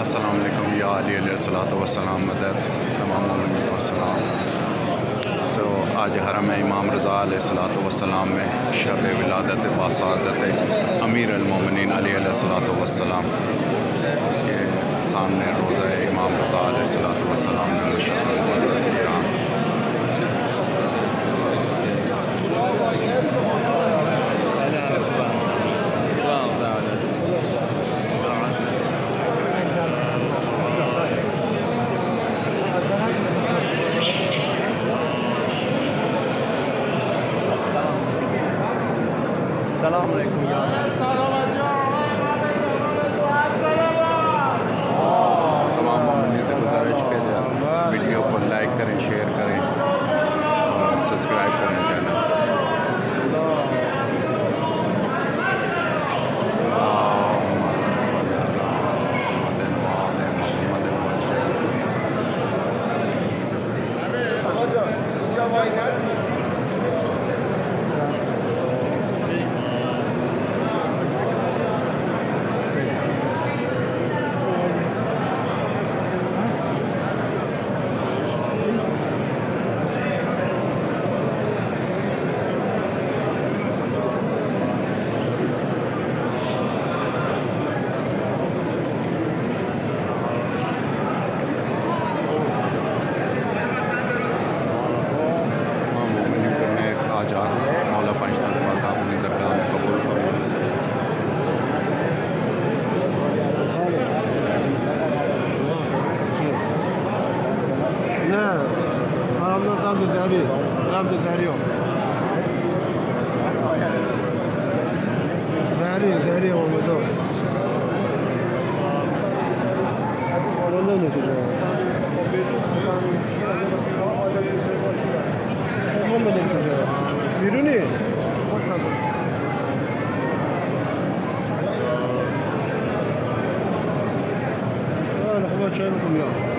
अस्सलाम वालेकुम या अली अलैहिस्सलातु वस्सलाम मदद तमाम मोमिनीन को सलाम। तो आज हरम इमाम रज़ा अलैहिस्सलातु वस्सलाम में शब विलादत बासादत अमीर अल-मोमिनीन अली अलैहिस्सलातु वस्सलाम के सामने रोज़ा इमाम रज़ा अलैहिस्सलातु वस्सलाम में मशअल मुक़द्दस ईरान। السلام علیکم तमाम मोमिनीन से गुजारिश के वीडियो को लाइक करें, शेयर करें और सब्सक्राइब करें चैनल। मौला पंचतन अपनी दरगाह में कबूल करो। نه حرامdan قبل داری قبل دریا داری آمده آمده نتیجه آمده نتیجه بیرونی خب چای بکن یا